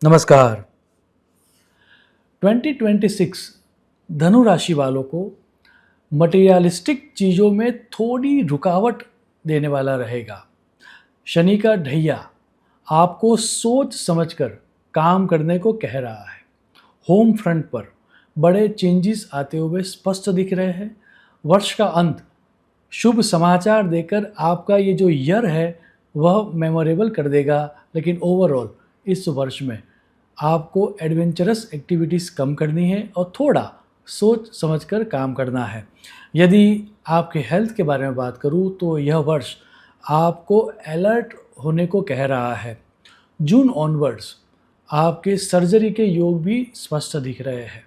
नमस्कार। 2026 धनु राशि वालों को मटेरियलिस्टिक चीज़ों में थोड़ी रुकावट देने वाला रहेगा। शनि का ढैया आपको सोच समझकर काम करने को कह रहा है। होम फ्रंट पर बड़े चेंजेस आते हुए स्पष्ट दिख रहे हैं। वर्ष का अंत शुभ समाचार देकर आपका ये जो ईयर है वह मेमोरेबल कर देगा, लेकिन ओवरऑल इस वर्ष में आपको एडवेंचरस एक्टिविटीज़ कम करनी है और थोड़ा सोच समझकर काम करना है। यदि आपके हेल्थ के बारे में बात करूँ तो यह वर्ष आपको अलर्ट होने को कह रहा है। जून ऑनवर्ड्स आपके सर्जरी के योग भी स्पष्ट दिख रहे हैं।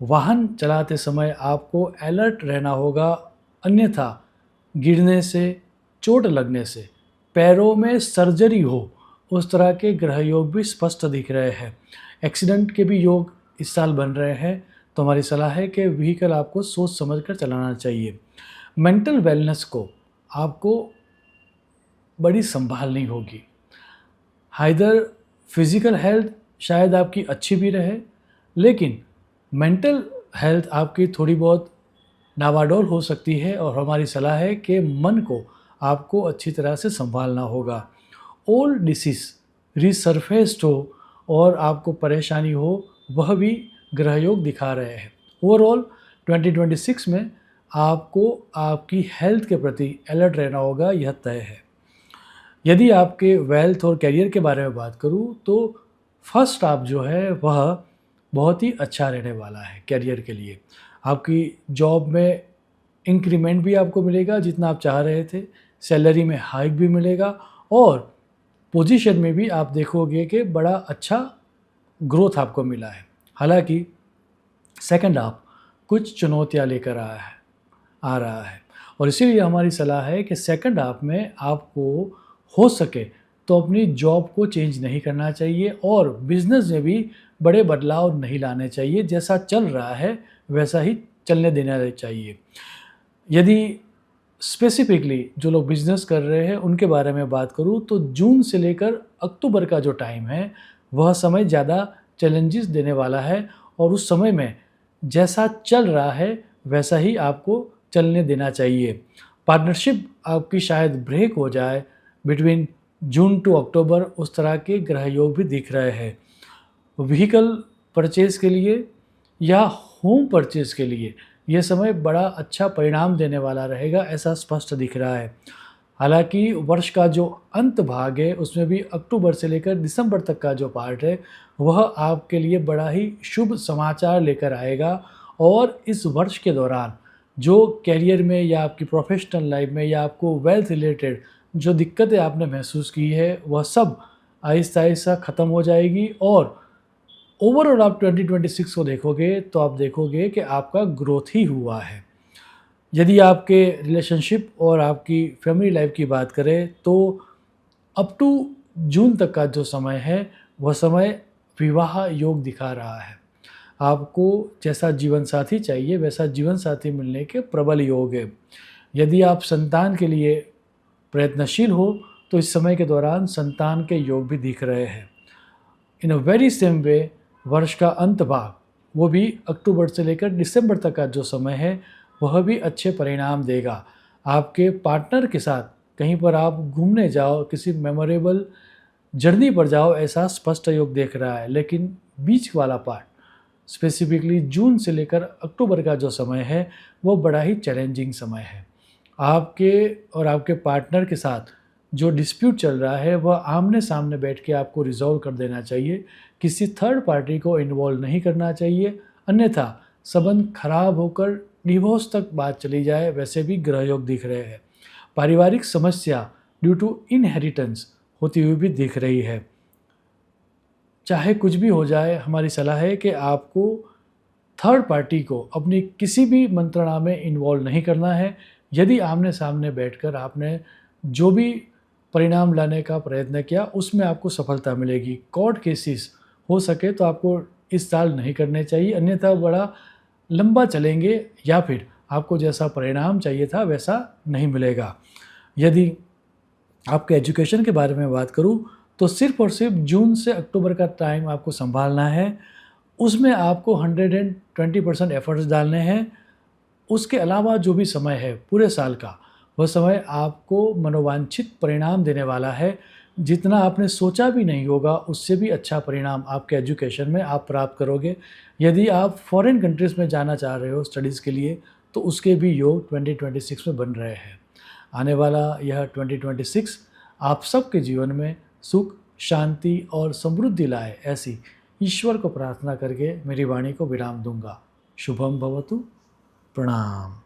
वाहन चलाते समय आपको अलर्ट रहना होगा, अन्यथा गिरने से, चोट लगने से, पैरों में सर्जरी हो, उस तरह के ग्रह योग भी स्पष्ट दिख रहे हैं। एक्सीडेंट के भी योग इस साल बन रहे हैं, तो हमारी सलाह है कि व्हीकल आपको सोच समझकर चलाना चाहिए। मेंटल वेलनेस को आपको बड़ी संभालनी होगी। हाइदर फिज़िकल हेल्थ शायद आपकी अच्छी भी रहे, लेकिन मेंटल हेल्थ आपकी थोड़ी बहुत नावाडोल हो सकती है और हमारी सलाह है कि मन को आपको अच्छी तरह से संभालना होगा। ओल्ड डिसीज़ रिसरफेस्ड हो और आपको परेशानी हो, वह भी ग्रह योग दिखा रहे हैं। ओवरऑल 2026 में आपको आपकी हेल्थ के प्रति अलर्ट रहना होगा, यह तय है। यदि आपके वेल्थ और करियर के बारे में बात करूं तो फर्स्ट हाफ जो है वह बहुत ही अच्छा रहने वाला है करियर के लिए। आपकी जॉब में इंक्रीमेंट भी आपको मिलेगा जितना आप चाह रहे थे, सैलरी में हाइक भी मिलेगा और पोजीशन में भी आप देखोगे कि बड़ा अच्छा ग्रोथ आपको मिला है। हालांकि सेकंड हाफ कुछ चुनौतियां लेकर आ रहा है और इसीलिए हमारी सलाह है कि सेकंड हाफ में आपको हो सके तो अपनी जॉब को चेंज नहीं करना चाहिए और बिजनेस में भी बड़े बदलाव नहीं लाने चाहिए। जैसा चल रहा है वैसा ही चलने देना चाहिए। यदि स्पेसिफिकली जो लोग बिजनेस कर रहे हैं उनके बारे में बात करूं तो जून से लेकर अक्टूबर का जो टाइम है वह समय ज़्यादा चैलेंजेस देने वाला है और उस समय में जैसा चल रहा है वैसा ही आपको चलने देना चाहिए। पार्टनरशिप आपकी शायद ब्रेक हो जाए बिटवीन जून टू अक्टूबर, उस तरह के ग्रह योग भी दिख रहे हैं। व्हीकल परचेज़ के लिए या होम परचेज़ के लिए यह समय बड़ा अच्छा परिणाम देने वाला रहेगा, ऐसा स्पष्ट दिख रहा है। हालांकि वर्ष का जो अंत भाग है उसमें भी अक्टूबर से लेकर दिसंबर तक का जो पार्ट है वह आपके लिए बड़ा ही शुभ समाचार लेकर आएगा और इस वर्ष के दौरान जो करियर में या आपकी प्रोफेशनल लाइफ में या आपको वेल्थ रिलेटेड जो दिक्कतें आपने महसूस की है वह सब आहिस्ता आहिस्ता ख़त्म हो जाएगी और ओवरऑल आप 2026 को देखोगे तो आप देखोगे कि आपका ग्रोथ ही हुआ है। यदि आपके रिलेशनशिप और आपकी फैमिली लाइफ की बात करें तो अप टू जून तक का जो समय है वह समय विवाह योग दिखा रहा है। आपको जैसा जीवन साथी चाहिए वैसा जीवन साथी मिलने के प्रबल योग है। यदि आप संतान के लिए प्रयत्नशील हो तो इस समय के दौरान संतान के योग भी दिख रहे हैं। इन अ वेरी सेम वे वर्ष का अंत भाग वो भी अक्टूबर से लेकर दिसंबर तक का जो समय है वह भी अच्छे परिणाम देगा। आपके पार्टनर के साथ कहीं पर आप घूमने जाओ, किसी मेमोरेबल जर्नी पर जाओ, ऐसा स्पष्ट योग देख रहा है। लेकिन बीच वाला पार्ट स्पेसिफिकली जून से लेकर अक्टूबर का जो समय है वो बड़ा ही चैलेंजिंग समय है। आपके और आपके पार्टनर के साथ जो डिस्प्यूट चल रहा है वह आमने सामने बैठ के आपको रिजॉल्व कर देना चाहिए। किसी थर्ड पार्टी को इन्वॉल्व नहीं करना चाहिए, अन्यथा संबंध खराब होकर डिवोर्स तक बात चली जाए, वैसे भी ग्रह योग दिख रहे हैं। पारिवारिक समस्या ड्यू टू इनहेरिटेंस होती हुई भी दिख रही है। चाहे कुछ भी हो जाए, हमारी सलाह है कि आपको थर्ड पार्टी को अपनी किसी भी मंत्रणा में इन्वॉल्व नहीं करना है। यदि आमने सामने बैठकर आपने जो भी परिणाम लाने का प्रयत्न किया उसमें आपको सफलता मिलेगी। कोर्ट केसेस हो सके तो आपको इस साल नहीं करने चाहिए, अन्यथा बड़ा लंबा चलेंगे या फिर आपको जैसा परिणाम चाहिए था वैसा नहीं मिलेगा। यदि आपके एजुकेशन के बारे में बात करूं तो सिर्फ और सिर्फ जून से अक्टूबर का टाइम आपको संभालना है। उसमें आपको 120% एफर्ट्स डालने हैं। उसके अलावा जो भी समय है पूरे साल का, वह समय आपको मनोवांछित परिणाम देने वाला है। जितना आपने सोचा भी नहीं होगा, उससे भी अच्छा परिणाम आपके एजुकेशन में आप प्राप्त करोगे। यदि आप फॉरेन कंट्रीज़ में जाना चाह रहे हो स्टडीज़ के लिए, तो उसके भी योग 2026 में बन रहे हैं। आने वाला यह 2026 आप सबके जीवन में सुख, शांति और समृद्धि लाए, ऐसी ईश्वर को प्रार्थना करके मेरी वाणी को विराम दूंगा। शुभम भवतु। प्रणाम।